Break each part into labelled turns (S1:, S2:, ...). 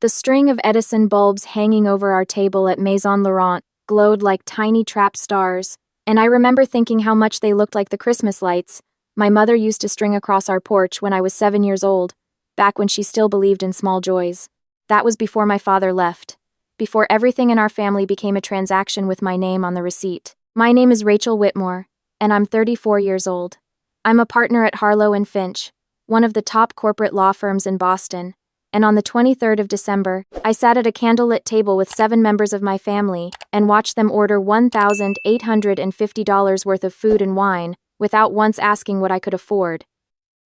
S1: The string of Edison bulbs hanging over our table at Maison Laurent glowed like tiny trap stars, and I remember thinking how much they looked like the Christmas lights my mother used to string across our porch when I was 7 years old, back when she still believed in small joys. That was before my father left, before everything in our family became a transaction with my name on the receipt. My name is Rachel Whitmore, and I'm 34 years old. I'm a partner at Harlow & Finch, one of the top corporate law firms in Boston, and on the 23rd of December, I sat at a candlelit table with 7 members of my family and watched them order $1,850 worth of food and wine without once asking what I could afford.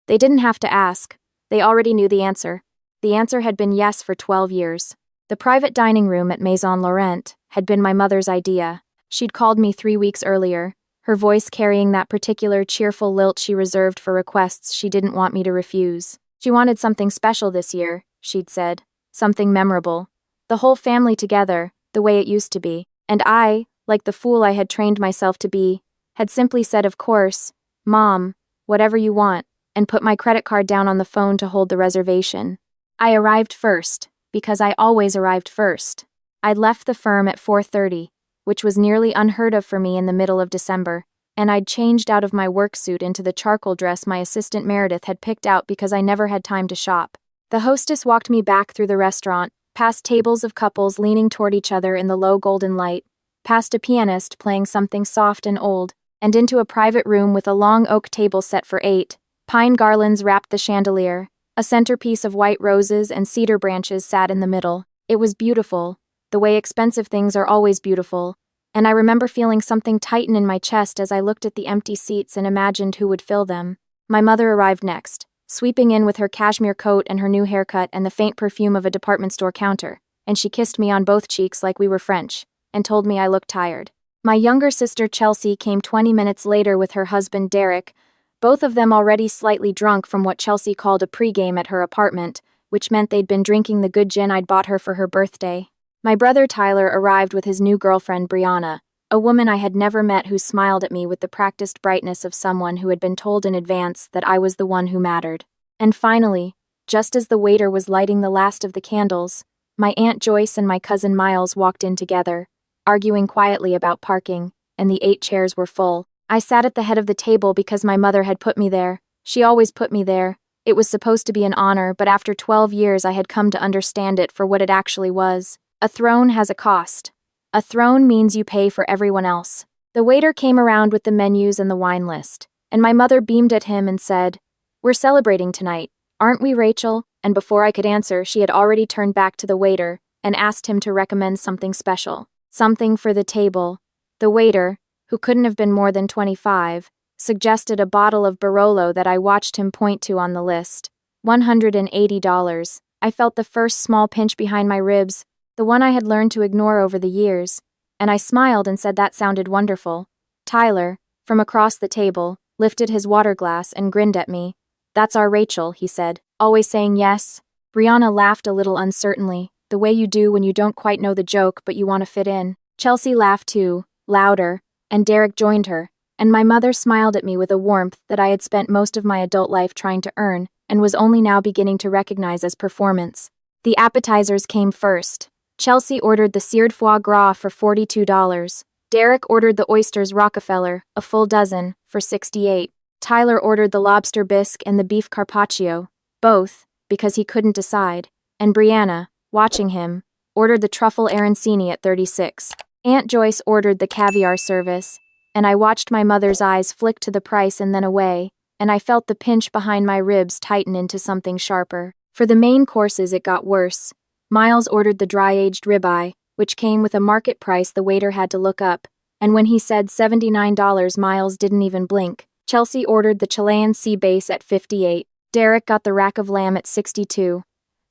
S1: They didn't have to ask. They already knew the answer. The answer had been yes for 12 years. The private dining room at Maison Laurent had been my mother's idea. She'd called me 3 weeks earlier, her voice carrying that particular cheerful lilt she reserved for requests she didn't want me to refuse. She wanted something special this year, she'd said. Something memorable. The whole family together, the way it used to be. And I, like the fool I had trained myself to be, had simply said, of course, Mom, whatever you want, and put my credit card down on the phone to hold the reservation. I arrived first, because I always arrived first. I'd left the firm at 4:30, which was nearly unheard of for me in the middle of December, and I'd changed out of my work suit into the charcoal dress my assistant Meredith had picked out because I never had time to shop. The hostess walked me back through the restaurant, past tables of couples leaning toward each other in the low golden light, past a pianist playing something soft and old, and into a private room with a long oak table set for 8. Pine garlands wrapped the chandelier. A centerpiece of white roses and cedar branches sat in the middle. It was beautiful, the way expensive things are always beautiful, and I remember feeling something tighten in my chest as I looked at the empty seats and imagined who would fill them. My mother arrived next, sweeping in with her cashmere coat and her new haircut and the faint perfume of a department store counter, and she kissed me on both cheeks like we were French, and told me I looked tired. My younger sister Chelsea came 20 minutes later with her husband Derek, both of them already slightly drunk from what Chelsea called a pregame at her apartment, which meant they'd been drinking the good gin I'd bought her for her birthday. My brother Tyler arrived with his new girlfriend Brianna, a woman I had never met who smiled at me with the practiced brightness of someone who had been told in advance that I was the one who mattered. And finally, just as the waiter was lighting the last of the candles, my Aunt Joyce and my cousin Miles walked in together, arguing quietly about parking, and the 8 chairs were full. I sat at the head of the table because my mother had put me there. She always put me there. It was supposed to be an honor, but after 12 years I had come to understand it for what it actually was. A throne has a cost. A throne means you pay for everyone else. The waiter came around with the menus and the wine list, and my mother beamed at him and said, "We're celebrating tonight, aren't we, Rachel?" And before I could answer, she had already turned back to the waiter and asked him to recommend something special. Something for the table. The waiter, who couldn't have been more than 25, suggested a bottle of Barolo that I watched him point to on the list. $180. I felt the first small pinch behind my ribs, the one I had learned to ignore over the years, and I smiled and said that sounded wonderful. Tyler, from across the table, lifted his water glass and grinned at me. "That's our Rachel," he said, "always saying yes." Brianna laughed a little uncertainly, the way you do when you don't quite know the joke but you want to fit in. Chelsea laughed too, louder, and Derek joined her, and my mother smiled at me with a warmth that I had spent most of my adult life trying to earn and was only now beginning to recognize as performance. The appetizers came first. Chelsea ordered the seared foie gras for $42. Derek ordered the oysters Rockefeller, a full dozen, for $68. Tyler ordered the lobster bisque and the beef carpaccio, both, because he couldn't decide, and Brianna, watching him, ordered the truffle arancini at $36. Aunt Joyce ordered the caviar service, and I watched my mother's eyes flick to the price and then away, and I felt the pinch behind my ribs tighten into something sharper. For the main courses it got worse. Miles ordered the dry-aged ribeye, which came with a market price the waiter had to look up, and when he said $79 Miles didn't even blink. Chelsea ordered the Chilean sea bass at $58. Derek got the rack of lamb at $62.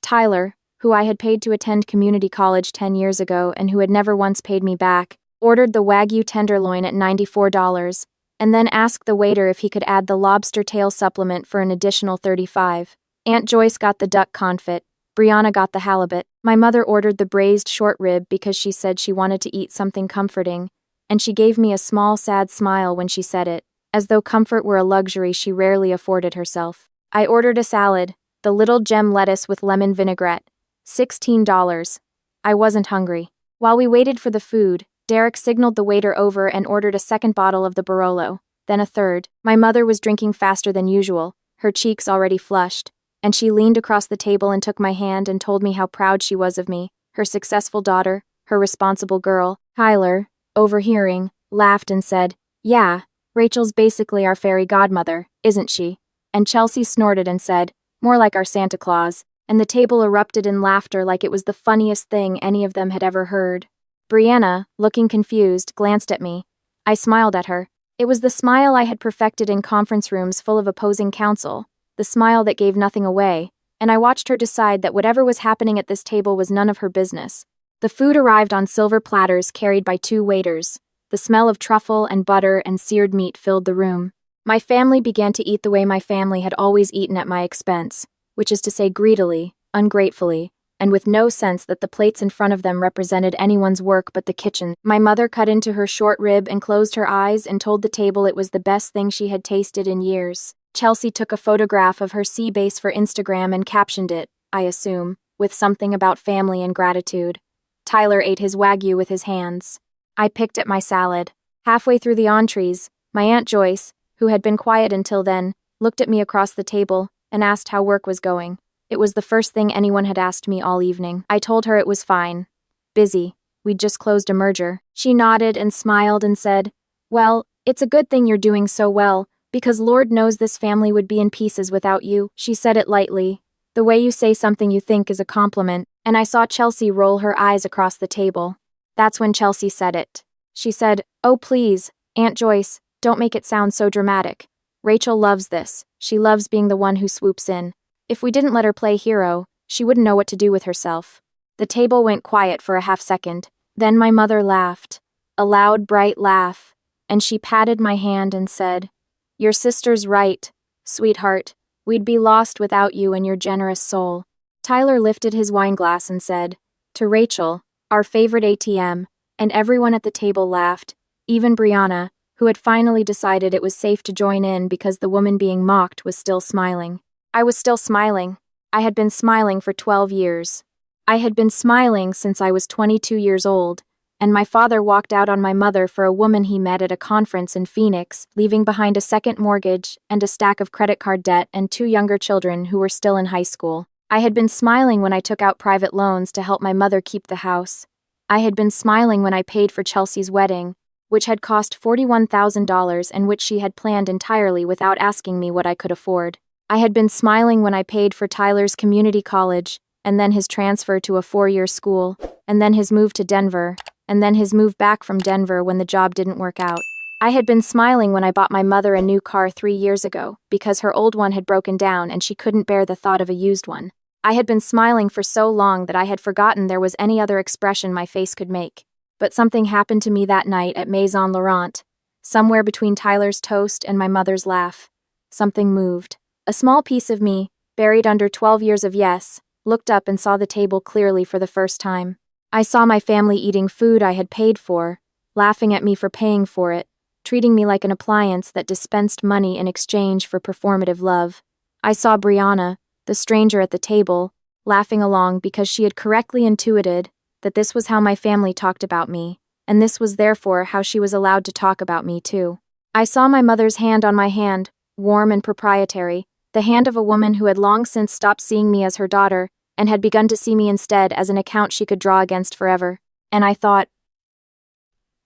S1: Tyler, who I had paid to attend community college 10 years ago and who had never once paid me back, ordered the Wagyu tenderloin at $94, and then asked the waiter if he could add the lobster tail supplement for an additional $35. Aunt Joyce got the duck confit. Brianna got the halibut. My mother ordered the braised short rib because she said she wanted to eat something comforting, and she gave me a small sad smile when she said it, as though comfort were a luxury she rarely afforded herself. I ordered a salad, the little gem lettuce with lemon vinaigrette, $16. I wasn't hungry. While we waited for the food, Derek signaled the waiter over and ordered a second bottle of the Barolo, then a third. My mother was drinking faster than usual, her cheeks already flushed, and she leaned across the table and took my hand and told me how proud she was of me, her successful daughter, her responsible girl. Tyler, overhearing, laughed and said, "Yeah, Rachel's basically our fairy godmother, isn't she?" And Chelsea snorted and said, "More like our Santa Claus," and the table erupted in laughter like it was the funniest thing any of them had ever heard. Brianna, looking confused, glanced at me. I smiled at her. It was the smile I had perfected in conference rooms full of opposing counsel, the smile that gave nothing away, and I watched her decide that whatever was happening at this table was none of her business. The food arrived on silver platters carried by 2 waiters. The smell of truffle and butter and seared meat filled the room. My family began to eat the way my family had always eaten at my expense, which is to say greedily, ungratefully, and with no sense that the plates in front of them represented anyone's work but the kitchen. My mother cut into her short rib and closed her eyes and told the table it was the best thing she had tasted in years. Chelsea took a photograph of her sea base for Instagram and captioned it, I assume, with something about family and gratitude. Tyler ate his Wagyu with his hands. I picked at my salad. Halfway through the entrees, my Aunt Joyce, who had been quiet until then, looked at me across the table and asked how work was going. It was the first thing anyone had asked me all evening. I told her it was fine. Busy. We'd just closed a merger. She nodded and smiled and said, "Well, it's a good thing you're doing so well, because Lord knows this family would be in pieces without you." She said it lightly. The way you say something you think is a compliment, and I saw Chelsea roll her eyes across the table. That's when Chelsea said it. She said, "Oh please, Aunt Joyce, don't make it sound so dramatic. Rachel loves this. She loves being the one who swoops in. If we didn't let her play hero, she wouldn't know what to do with herself." The table went quiet for a half second. Then my mother laughed. A loud, bright laugh. And she patted my hand and said, "Your sister's right, sweetheart. We'd be lost without you and your generous soul." Tyler lifted his wineglass and said, "To Rachel, our favorite ATM," and everyone at the table laughed, even Brianna, who had finally decided it was safe to join in because the woman being mocked was still smiling. I was still smiling. I had been smiling for 12 years. I had been smiling since I was 22 years old, and my father walked out on my mother for a woman he met at a conference in Phoenix, leaving behind a second mortgage and a stack of credit card debt and 2 younger children who were still in high school. I had been smiling when I took out private loans to help my mother keep the house. I had been smiling when I paid for Chelsea's wedding, which had cost $41,000 and which she had planned entirely without asking me what I could afford. I had been smiling when I paid for Tyler's community college, and then his transfer to a 4-year school, and then his move to Denver, and then his move back from Denver when the job didn't work out. I had been smiling when I bought my mother a new car 3 years ago, because her old one had broken down and she couldn't bear the thought of a used one. I had been smiling for so long that I had forgotten there was any other expression my face could make. But something happened to me that night at Maison Laurent, somewhere between Tyler's toast and my mother's laugh. Something moved. A small piece of me, buried under 12 years of yes, looked up and saw the table clearly for the first time. I saw my family eating food I had paid for, laughing at me for paying for it, treating me like an appliance that dispensed money in exchange for performative love. I saw Brianna, the stranger at the table, laughing along because she had correctly intuited that this was how my family talked about me, and this was therefore how she was allowed to talk about me too. I saw my mother's hand on my hand, warm and proprietary, the hand of a woman who had long since stopped seeing me as her daughter and had begun to see me instead as an account she could draw against forever. And I thought,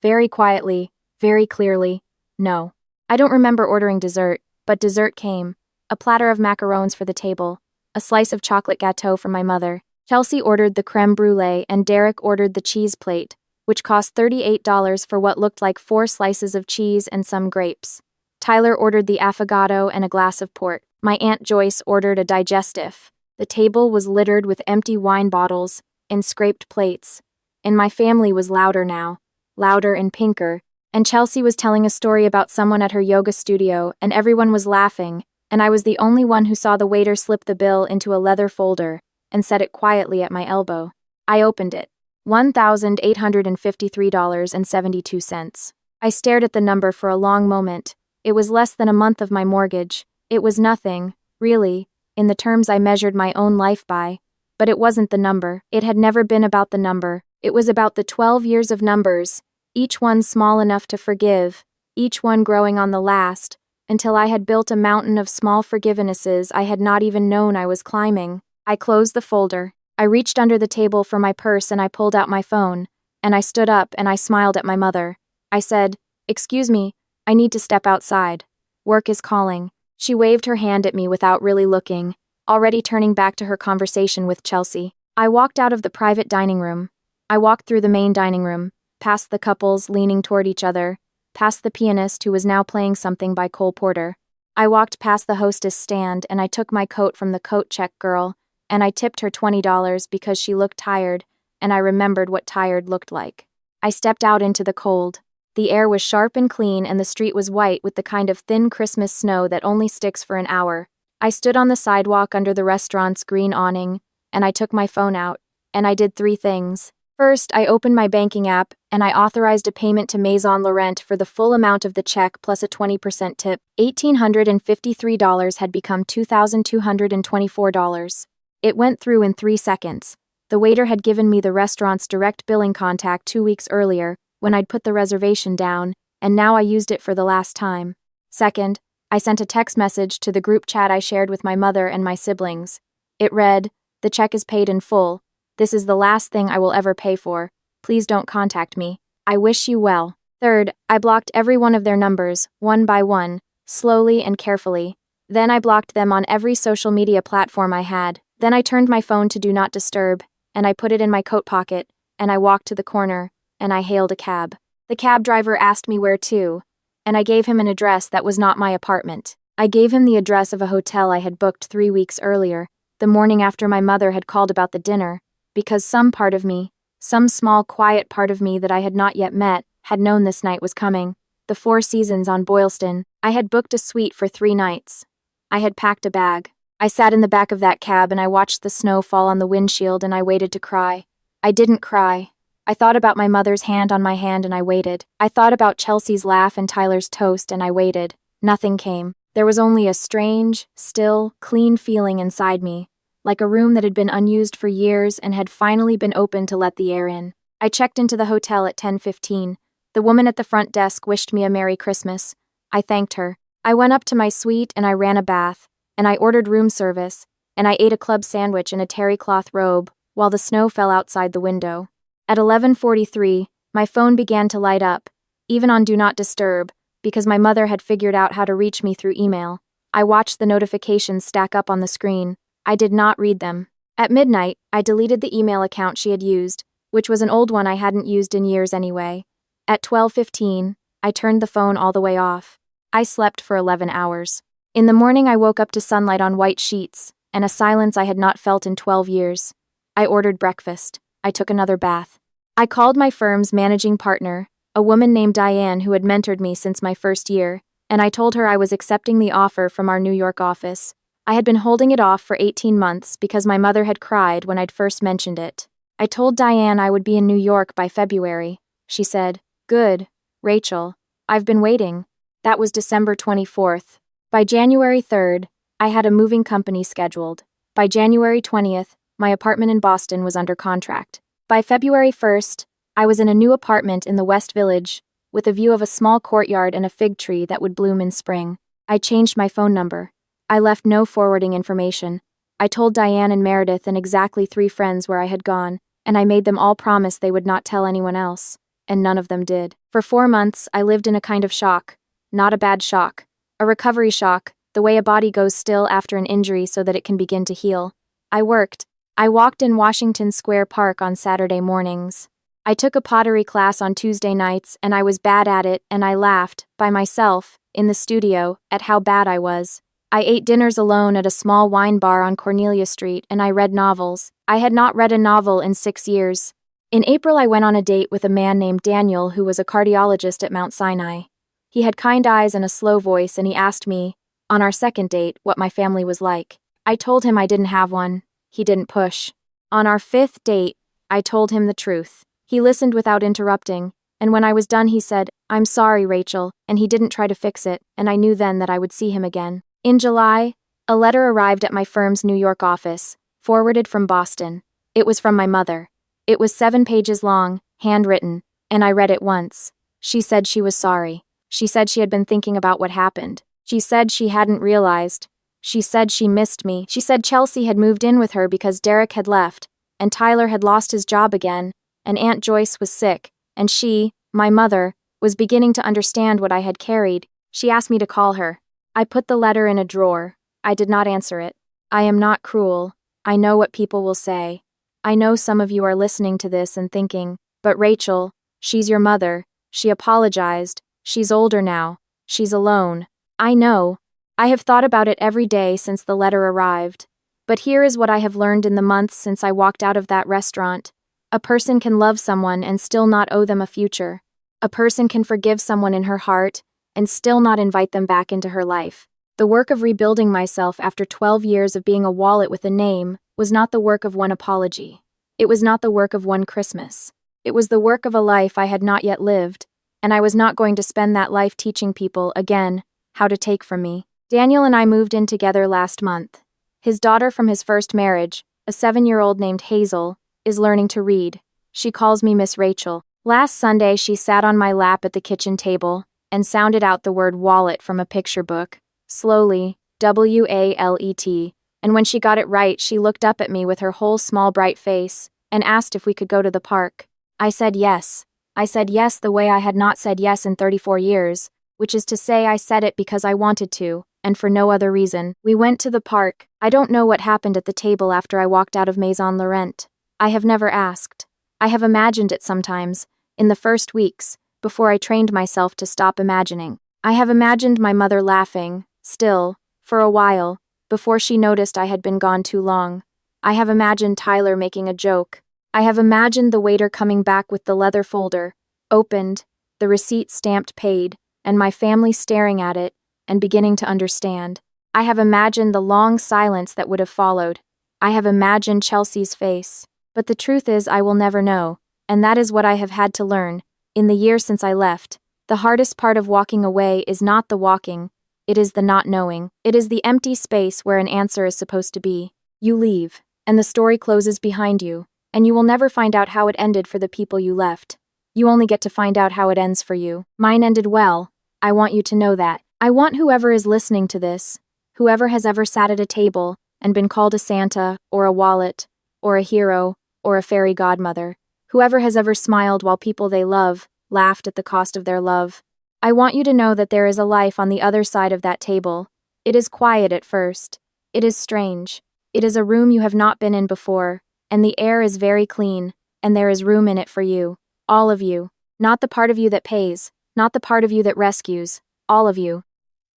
S1: very quietly, very clearly, no. I don't remember ordering dessert, but dessert came. A platter of macarons for the table, a slice of chocolate gâteau from my mother. Chelsea ordered the crème brûlée and Derek ordered the cheese plate, which cost $38 for what looked like 4 slices of cheese and some grapes. Tyler ordered the affogato and a glass of port. My Aunt Joyce ordered a digestif. The table was littered with empty wine bottles and scraped plates. And my family was louder now, louder and pinker, and Chelsea was telling a story about someone at her yoga studio, and everyone was laughing, and I was the only one who saw the waiter slip the bill into a leather folder and set it quietly at my elbow. I opened it. $1,853.72. I stared at the number for a long moment. It was less than a month of my mortgage. It was nothing, really, in the terms I measured my own life by. But it wasn't the number. It had never been about the number. It was about the 12 years of numbers, each one small enough to forgive, each one growing on the last, until I had built a mountain of small forgivenesses I had not even known I was climbing. I closed the folder. I reached under the table for my purse and I pulled out my phone, and I stood up and I smiled at my mother. I said, "Excuse me, I need to step outside. Work is calling." She waved her hand at me without really looking, already turning back to her conversation with Chelsea. I walked out of the private dining room. I walked through the main dining room, past the couples leaning toward each other, past the pianist who was now playing something by Cole Porter. I walked past the hostess stand and I took my coat from the coat check girl, and I tipped her $20 because she looked tired, and I remembered what tired looked like. I stepped out into the cold. The air was sharp and clean and the street was white with the kind of thin Christmas snow that only sticks for an hour. I stood on the sidewalk under the restaurant's green awning, and I took my phone out, and I did 3 things. First, I opened my banking app, and I authorized a payment to Maison Laurent for the full amount of the check plus a 20% tip. $1,853 had become $2,224. It went through in 3 seconds. The waiter had given me the restaurant's direct billing contact 2 weeks earlier, when I'd put the reservation down, and now I used it for the last time. Second, I sent a text message to the group chat I shared with my mother and my siblings. It read, "The check is paid in full. This is the last thing I will ever pay for. Please don't contact me. I wish you well." Third, I blocked every one of their numbers, one by one, slowly and carefully. Then I blocked them on every social media platform I had. Then I turned my phone to Do Not Disturb, and I put it in my coat pocket, and I walked to the corner, and I hailed a cab. The cab driver asked me where to, and I gave him an address that was not my apartment. I gave him the address of a hotel I had booked 3 weeks earlier, the morning after my mother had called about the dinner, because some part of me, some small quiet part of me that I had not yet met, had known this night was coming. The 4 Seasons on Boylston. I had booked a suite for 3 nights. I had packed a bag. I sat in the back of that cab and I watched the snow fall on the windshield and I waited to cry. I didn't cry. I thought about my mother's hand on my hand and I waited. I thought about Chelsea's laugh and Tyler's toast and I waited. Nothing came. There was only a strange, still, clean feeling inside me, like a room that had been unused for years and had finally been opened to let the air in. I checked into the hotel at 10:15. The woman at the front desk wished me a Merry Christmas. I thanked her. I went up to my suite and I ran a bath, and I ordered room service, and I ate a club sandwich in a terry cloth robe while the snow fell outside the window. At 11:43, my phone began to light up, even on Do Not Disturb, because my mother had figured out how to reach me through email. I watched the notifications stack up on the screen. I did not read them. At midnight, I deleted the email account she had used, which was an old one I hadn't used in years anyway. At 12:15, I turned the phone all the way off. I slept for 11 hours. In the morning I woke up to sunlight on white sheets, and a silence I had not felt in 12 years. I ordered breakfast. I took another bath. I called my firm's managing partner, a woman named Diane who had mentored me since my first year, and I told her I was accepting the offer from our New York office. I had been holding it off for 18 months because my mother had cried when I'd first mentioned it. I told Diane I would be in New York by February. She said, "Good, Rachel. I've been waiting." That was December 24th. By January 3rd, I had a moving company scheduled. By January 20th, my apartment in Boston was under contract. By February 1st, I was in a new apartment in the West Village, with a view of a small courtyard and a fig tree that would bloom in spring. I changed my phone number. I left no forwarding information. I told Diane and Meredith and exactly 3 friends where I had gone, and I made them all promise they would not tell anyone else, and none of them did. For 4 months, I lived in a kind of shock. Not a bad shock. A recovery shock, the way a body goes still after an injury so that it can begin to heal. I worked. I walked in Washington Square Park on Saturday mornings. I took a pottery class on Tuesday nights, and I was bad at it, and I laughed, by myself, in the studio, at how bad I was. I ate dinners alone at a small wine bar on Cornelia Street, and I read novels. I had not read a novel in 6 years. In April, I went on a date with a man named Daniel who was a cardiologist at Mount Sinai. He had kind eyes and a slow voice, and he asked me, on our second date, what my family was like. I told him I didn't have one. He didn't push. On our 5th date, I told him the truth. He listened without interrupting, and when I was done he said, "I'm sorry, Rachel," and he didn't try to fix it, and I knew then that I would see him again. In July, a letter arrived at my firm's New York office. forwarded from Boston. It was from my mother. It was 7 pages long, handwritten, and I read it once. She said she was sorry. She said she had been thinking about what happened. She said she hadn't realized. She said she missed me. She said Chelsea had moved in with her because Derek had left, and Tyler had lost his job again, and Aunt Joyce was sick, and she, my mother, was beginning to understand what I had carried. She asked me to call her. I put the letter in a drawer. I did not answer it. I am not cruel. I know what people will say. I know some of you are listening to this and thinking, but Rachel, she's your mother. She apologized. She's older now. She's alone. I know. I have thought about it every day since the letter arrived. But here is what I have learned in the months since I walked out of that restaurant. A person can love someone and still not owe them a future. A person can forgive someone in her heart and still not invite them back into her life. The work of rebuilding myself after 12 years of being a wallet with a name was not the work of one apology. It was not the work of one Christmas. It was the work of a life I had not yet lived, and I was not going to spend that life teaching people, again, how to take from me. Daniel and I moved in together last month. His daughter from his first marriage, a 7-year-old named Hazel, is learning to read. She calls me Miss Rachel. Last Sunday, she sat on my lap at the kitchen table and sounded out the word wallet from a picture book, slowly, W-A-L-E-T, and when she got it right, she looked up at me with her whole small bright face and asked if we could go to the park. I said yes. I said yes the way I had not said yes in 34 years, which is to say I said it because I wanted to, and for no other reason. We went to the park. I don't know what happened at the table after I walked out of Maison Laurent. I have never asked. I have imagined it sometimes, in the first weeks, before I trained myself to stop imagining. I have imagined my mother laughing, still, for a while, before she noticed I had been gone too long. I have imagined Tyler making a joke. I have imagined the waiter coming back with the leather folder, opened, the receipt stamped paid, and my family staring at it and beginning to understand. I have imagined the long silence that would have followed. I have imagined Chelsea's face. But the truth is I will never know, and that is what I have had to learn, in the year since I left. The hardest part of walking away is not the walking, it is the not knowing. It is the empty space where an answer is supposed to be. You leave, and the story closes behind you, and you will never find out how it ended for the people you left. You only get to find out how it ends for you. Mine ended well. I want you to know that. I want whoever is listening to this, whoever has ever sat at a table and been called a Santa, or a wallet, or a hero, or a fairy godmother, whoever has ever smiled while people they love laughed at the cost of their love. I want you to know that there is a life on the other side of that table. It is quiet at first. It is strange. It is a room you have not been in before, and the air is very clean, and there is room in it for you. All of you. Not the part of you that pays, not the part of you that rescues. All of you.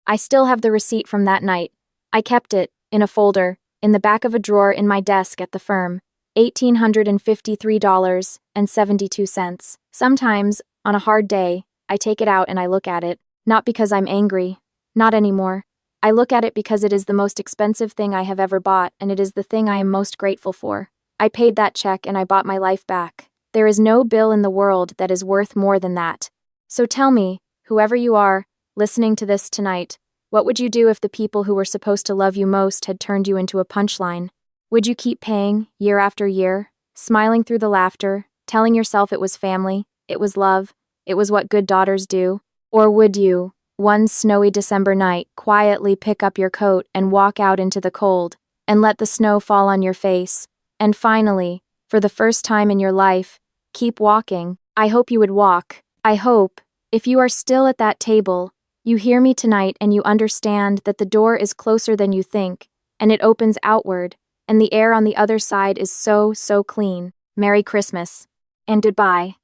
S1: I still have the receipt from that night. I kept it, in a folder, in the back of a drawer in my desk at the firm. $1,853.72. Sometimes, on a hard day, I take it out and I look at it, not because I'm angry. Not anymore. I look at it because it is the most expensive thing I have ever bought, and it is the thing I am most grateful for. I paid that check and I bought my life back. There is no bill in the world that is worth more than that. So tell me, whoever you are, listening to this tonight, what would you do if the people who were supposed to love you most had turned you into a punchline? Would you keep paying, year after year, smiling through the laughter, telling yourself it was family, it was love, it was what good daughters do? Or would you, one snowy December night, quietly pick up your coat and walk out into the cold, and let the snow fall on your face, and finally, for the first time in your life, keep walking? I hope you would walk. I hope, if you are still at that table, you hear me tonight and you understand that the door is closer than you think, and it opens outward, and the air on the other side is so, so clean. Merry Christmas. And goodbye.